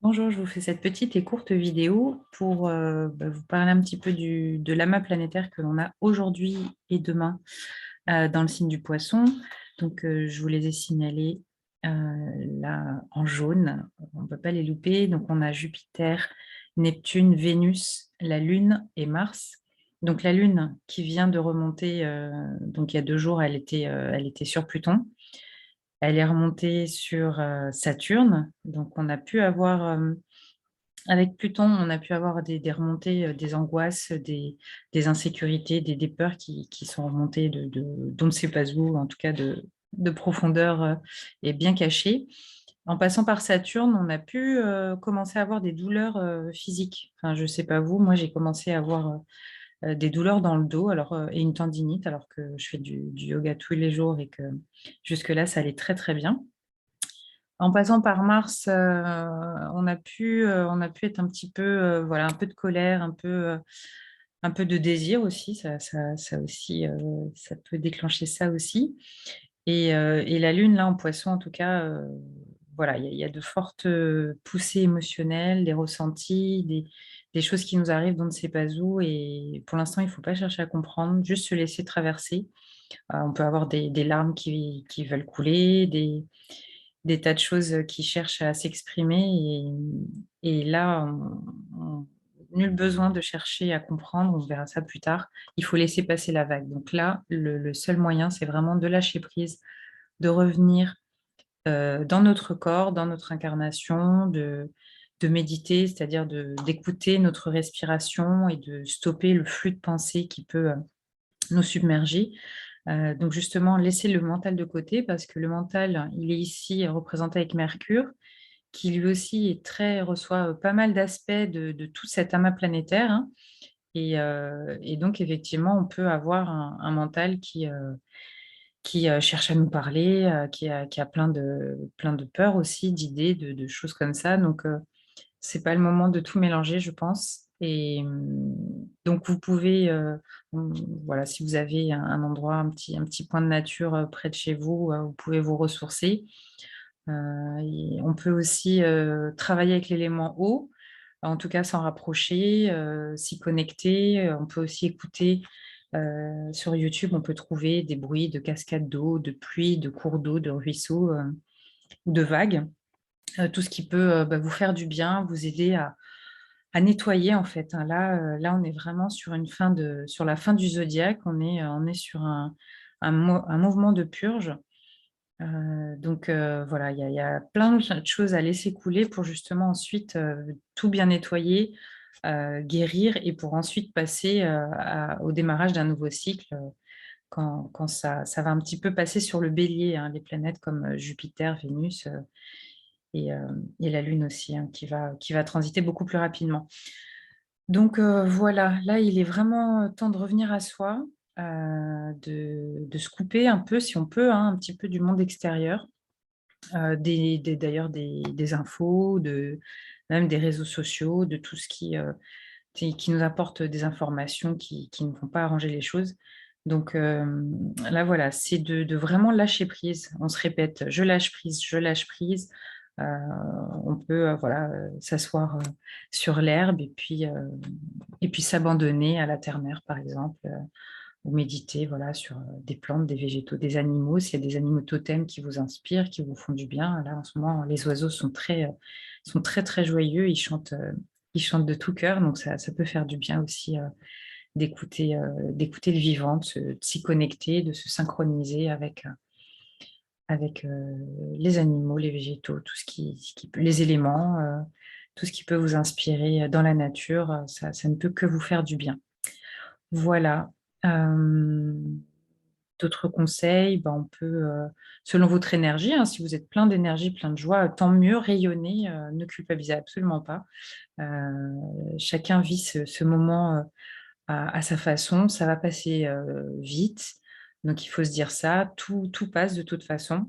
Bonjour, je vous fais cette petite et courte vidéo pour vous parler un petit peu de l'amas planétaire que l'on a aujourd'hui et demain dans le signe du Poisson. Donc, je vous les ai signalés là en jaune. On ne peut pas les louper. Donc, on a Jupiter, Neptune, Vénus, la Lune et Mars. Donc, la Lune qui vient de remonter, donc il y a 2 jours, elle était sur Pluton. Elle est remontée sur Saturne. Donc, on a pu avoir avec Pluton, on a pu avoir des remontées, des angoisses, des insécurités, des peurs qui sont remontées d'on ne sait pas où, en tout cas de profondeur et bien cachées. En passant par Saturne, on a pu commencer à avoir des douleurs physiques. Enfin, je ne sais pas vous, moi j'ai commencé à avoir des douleurs dans le dos et une tendinite alors que je fais du yoga tous les jours et que jusque-là, ça allait très très bien. En passant par Mars, on a pu être un petit peu, voilà, un peu de colère, un peu de désir aussi. Ça aussi, ça peut déclencher ça aussi. Et la Lune, là, en Poisson, en tout cas, voilà, il y a de fortes poussées émotionnelles, des ressentis, des choses qui nous arrivent d'on ne sait pas où. Et pour l'instant, il ne faut pas chercher à comprendre, juste se laisser traverser. On peut avoir des larmes qui veulent couler, des tas de choses qui cherchent à s'exprimer. Et là, nul besoin de chercher à comprendre, on verra ça plus tard. Il faut laisser passer la vague. Donc là, le seul moyen, c'est vraiment de lâcher prise, de revenir dans notre corps, dans notre incarnation, de méditer, c'est-à-dire d'écouter notre respiration et de stopper le flux de pensée qui peut nous submerger. Donc justement, laisser le mental de côté parce que le mental, il est ici représenté avec Mercure, qui lui aussi reçoit pas mal d'aspects de tout cet amas planétaire, hein. Et donc effectivement, on peut avoir un mental qui cherche à nous parler, qui a plein de peurs aussi, d'idées, de choses comme ça. Donc c'est pas le moment de tout mélanger, je pense. Et donc, vous pouvez, voilà, si vous avez un endroit, un petit point de nature près de chez vous, vous pouvez vous ressourcer. Et on peut aussi travailler avec l'élément eau, en tout cas s'en rapprocher, s'y connecter. On peut aussi écouter sur YouTube, on peut trouver des bruits de cascades d'eau, de pluie, de cours d'eau, de ruisseaux ou de vagues. Tout ce qui peut vous faire du bien, vous aider à nettoyer en fait, hein. Là, on est vraiment sur la fin du zodiaque. On est sur un mouvement de purge. Donc voilà, il y a plein de choses à laisser couler pour justement ensuite tout bien nettoyer, guérir et pour ensuite passer au démarrage d'un nouveau cycle quand ça va un petit peu passer sur le bélier, hein, les planètes comme Jupiter, Vénus et, euh, et la Lune aussi, hein, qui va transiter beaucoup plus rapidement. Donc voilà, là, il est vraiment temps de revenir à soi, de se couper un peu, si on peut, hein, un petit peu du monde extérieur, d'ailleurs des infos, même des réseaux sociaux, de tout ce qui nous apporte des informations qui ne vont pas arranger les choses. Donc là, voilà, c'est de vraiment lâcher prise. On se répète, je lâche prise, je lâche prise. Euh, on peut voilà, s'asseoir sur l'herbe et puis s'abandonner à la terre-mère, par exemple, ou méditer voilà, sur des plantes, des végétaux, des animaux. S'il y a des animaux totems qui vous inspirent, qui vous font du bien, là, en ce moment, les oiseaux sont très, très joyeux. Ils chantent de tout cœur, donc ça peut faire du bien aussi d'écouter le vivant, de s'y connecter, de se synchroniser avec les animaux, les végétaux, les éléments, tout ce qui peut vous inspirer dans la nature, ça ne peut que vous faire du bien. Voilà. Euh, D'autres conseils, ben, on peut, selon votre énergie, hein, si vous êtes plein d'énergie, plein de joie, tant mieux, rayonner, ne culpabilisez absolument pas. Euh, Chacun vit ce moment à sa façon, ça va passer vite, donc il faut se dire ça, tout passe de toute façon.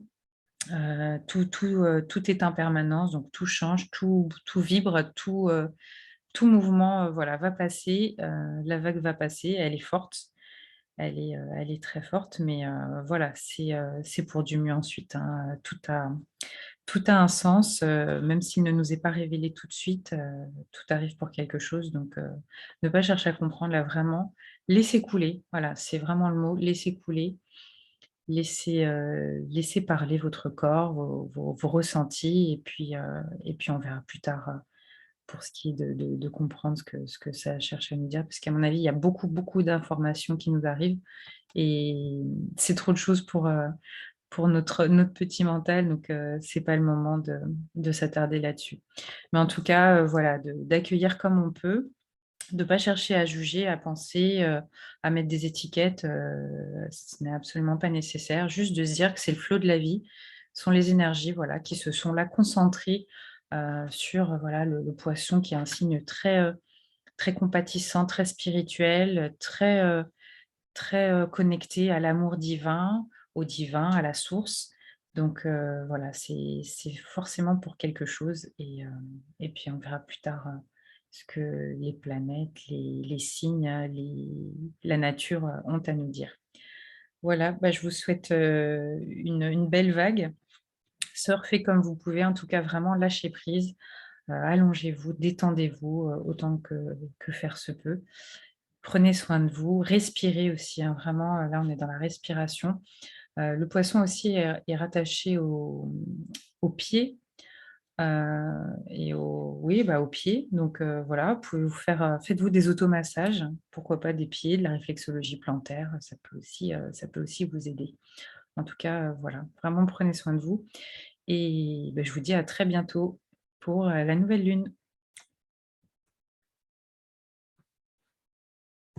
Tout est impermanence, donc tout change, tout vibre, tout mouvement voilà, va passer, la vague va passer, elle est forte, elle est très forte, mais voilà, c'est pour du mieux ensuite, hein. tout a un sens, même s'il ne nous est pas révélé tout de suite, tout arrive pour quelque chose. Donc, ne pas chercher à comprendre, là, vraiment, laisser couler. Voilà, c'est vraiment le mot, laisser couler. Laissez parler votre corps, vos ressentis et puis on verra plus tard, pour ce qui est de comprendre ce que ça cherche à nous dire. Parce qu'à mon avis, il y a beaucoup, beaucoup d'informations qui nous arrivent et c'est trop de choses pour notre petit mental, donc c'est pas le moment de s'attarder là-dessus. Mais en tout cas, voilà, d'accueillir comme on peut, de pas chercher à juger, à penser, à mettre des étiquettes, ce n'est absolument pas nécessaire. Juste de se dire que c'est le flot de la vie, ce sont les énergies, voilà, qui se sont là concentrées, sur, voilà, le poisson qui est un signe très, très compatissant, très spirituel, très, connecté à l'amour divin, à la source. Donc voilà, c'est forcément pour quelque chose et puis on verra plus tard, ce que les planètes, les signes, la nature, ont à nous dire. Voilà, bah, je vous souhaite, une belle vague. Surfez comme vous pouvez, en tout cas vraiment lâchez prise, allongez-vous, détendez-vous, autant que faire se peut. Prenez soin de vous, respirez aussi, hein, vraiment, là on est dans la respiration. Le poisson aussi est rattaché aux pieds, et oui, bah, aux pieds. Donc voilà, vous pouvez vous faire, faites-vous des automassages, pourquoi pas des pieds, de la réflexologie plantaire, ça peut aussi vous aider. En tout cas, voilà, vraiment prenez soin de vous et bah, je vous dis à très bientôt pour, la nouvelle lune.